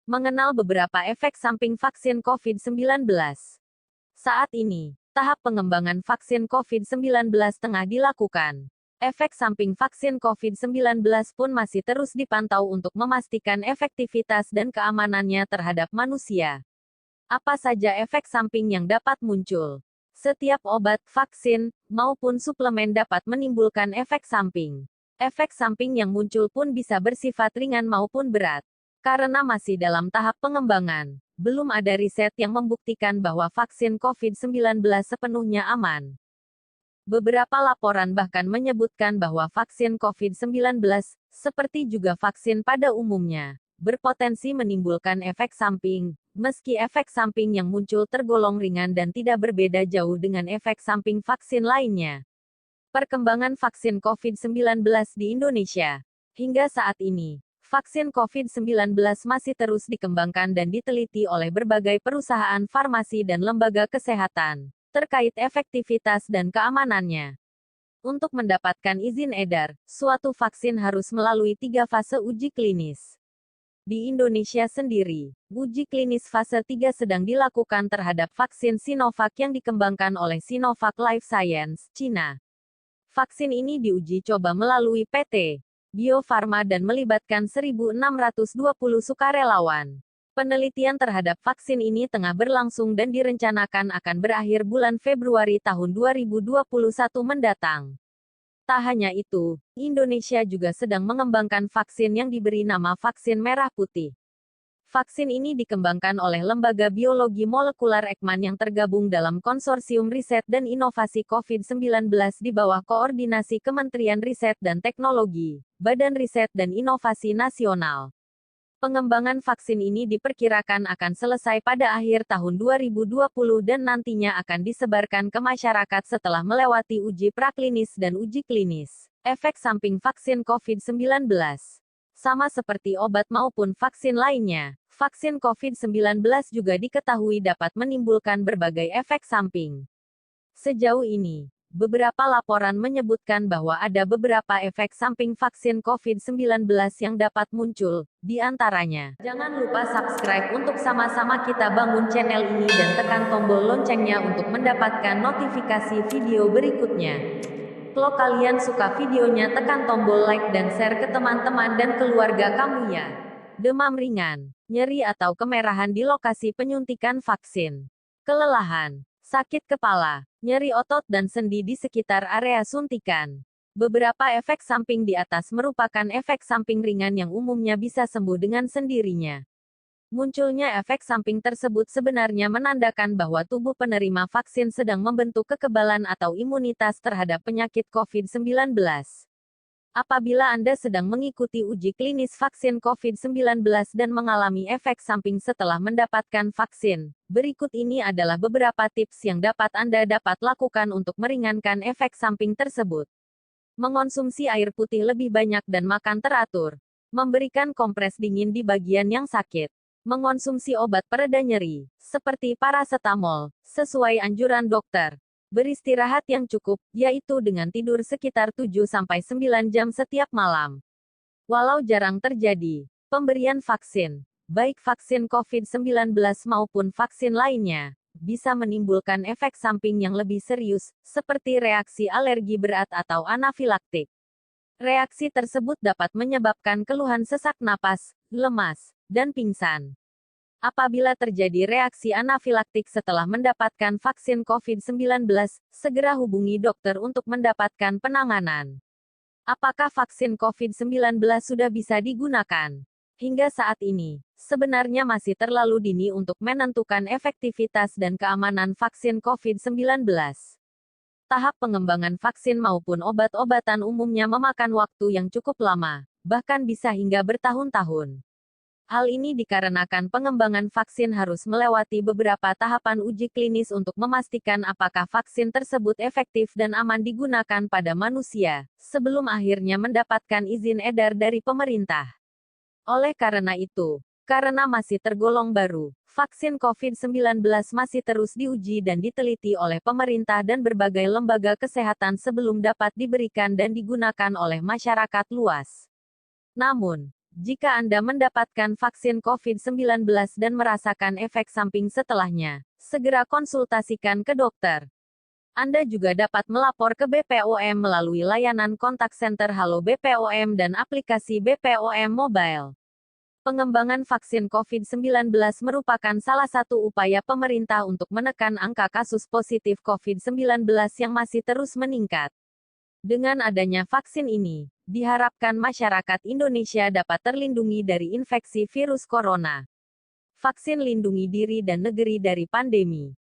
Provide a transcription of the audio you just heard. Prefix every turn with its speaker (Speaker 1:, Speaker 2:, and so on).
Speaker 1: Mengenal beberapa efek samping vaksin COVID-19. Saat ini, tahap pengembangan vaksin COVID-19 tengah dilakukan. Efek samping vaksin COVID-19 pun masih terus dipantau untuk memastikan efektivitas dan keamanannya terhadap manusia. Apa saja efek samping yang dapat muncul? Setiap obat, vaksin, maupun suplemen dapat menimbulkan efek samping. Efek samping yang muncul pun bisa bersifat ringan maupun berat. Karena masih dalam tahap pengembangan, belum ada riset yang membuktikan bahwa vaksin COVID-19 sepenuhnya aman. Beberapa laporan bahkan menyebutkan bahwa vaksin COVID-19, seperti juga vaksin pada umumnya, berpotensi menimbulkan efek samping, meski efek samping yang muncul tergolong ringan dan tidak berbeda jauh dengan efek samping vaksin lainnya. Perkembangan vaksin COVID-19 di Indonesia. Hingga saat ini, vaksin COVID-19 masih terus dikembangkan dan diteliti oleh berbagai perusahaan farmasi dan lembaga kesehatan, terkait efektivitas dan keamanannya. Untuk mendapatkan izin edar, suatu vaksin harus melalui 3 fase uji klinis. Di Indonesia sendiri, uji klinis fase 3 sedang dilakukan terhadap vaksin Sinovac yang dikembangkan oleh Sinovac Life Science, Cina. Vaksin ini diuji coba melalui PT Bio Farma dan melibatkan 1.620 sukarelawan. Penelitian terhadap vaksin ini tengah berlangsung dan direncanakan akan berakhir bulan Februari tahun 2021 mendatang. Tak hanya itu, Indonesia juga sedang mengembangkan vaksin yang diberi nama vaksin merah putih. Vaksin ini dikembangkan oleh Lembaga Biologi Molekular Eijkman yang tergabung dalam Konsorsium Riset dan Inovasi COVID-19 di bawah koordinasi Kementerian Riset dan Teknologi, Badan Riset dan Inovasi Nasional. Pengembangan vaksin ini diperkirakan akan selesai pada akhir tahun 2020 dan nantinya akan disebarkan ke masyarakat setelah melewati uji praklinis dan uji klinis. Efek samping vaksin COVID-19. Sama seperti obat maupun vaksin lainnya, vaksin COVID-19 juga diketahui dapat menimbulkan berbagai efek samping. Sejauh ini, beberapa laporan menyebutkan bahwa ada beberapa efek samping vaksin COVID-19 yang dapat muncul, di antaranya. Jangan lupa subscribe untuk sama-sama kita bangun channel ini dan tekan tombol loncengnya untuk mendapatkan notifikasi video berikutnya. Kalau kalian suka videonya, tekan tombol like dan share ke teman-teman dan keluarga kamu ya. Demam ringan, nyeri atau kemerahan di lokasi penyuntikan vaksin. Kelelahan, sakit kepala, nyeri otot dan sendi di sekitar area suntikan. Beberapa efek samping di atas merupakan efek samping ringan yang umumnya bisa sembuh dengan sendirinya. Munculnya efek samping tersebut sebenarnya menandakan bahwa tubuh penerima vaksin sedang membentuk kekebalan atau imunitas terhadap penyakit COVID-19. Apabila Anda sedang mengikuti uji klinis vaksin COVID-19 dan mengalami efek samping setelah mendapatkan vaksin, berikut ini adalah beberapa tips yang dapat Anda lakukan untuk meringankan efek samping tersebut. Mengonsumsi air putih lebih banyak dan makan teratur. Memberikan kompres dingin di bagian yang sakit. Mengonsumsi obat pereda nyeri, seperti parasetamol, sesuai anjuran dokter. Beristirahat yang cukup, yaitu dengan tidur sekitar 7-9 jam setiap malam. Walau jarang terjadi, pemberian vaksin, baik vaksin COVID-19 maupun vaksin lainnya, bisa menimbulkan efek samping yang lebih serius, seperti reaksi alergi berat atau anafilaktik. Reaksi tersebut dapat menyebabkan keluhan sesak napas, lemas, dan pingsan. Apabila terjadi reaksi anafilaktik setelah mendapatkan vaksin COVID-19, segera hubungi dokter untuk mendapatkan penanganan. Apakah vaksin COVID-19 sudah bisa digunakan? Hingga saat ini, sebenarnya masih terlalu dini untuk menentukan efektivitas dan keamanan vaksin COVID-19. Tahap pengembangan vaksin maupun obat-obatan umumnya memakan waktu yang cukup lama, bahkan bisa hingga bertahun-tahun. Hal ini dikarenakan pengembangan vaksin harus melewati beberapa tahapan uji klinis untuk memastikan apakah vaksin tersebut efektif dan aman digunakan pada manusia, sebelum akhirnya mendapatkan izin edar dari pemerintah. Oleh karena itu, karena masih tergolong baru, vaksin COVID-19 masih terus diuji dan diteliti oleh pemerintah dan berbagai lembaga kesehatan sebelum dapat diberikan dan digunakan oleh masyarakat luas. Namun, Jika Anda mendapatkan vaksin COVID-19 dan merasakan efek samping setelahnya, segera konsultasikan ke dokter. Anda juga dapat melapor ke BPOM melalui layanan kontak center Halo BPOM dan aplikasi BPOM Mobile. Pengembangan vaksin COVID-19 merupakan salah satu upaya pemerintah untuk menekan angka kasus positif COVID-19 yang masih terus meningkat. Dengan adanya vaksin ini, diharapkan masyarakat Indonesia dapat terlindungi dari infeksi virus corona. Vaksin lindungi diri dan negeri dari pandemi.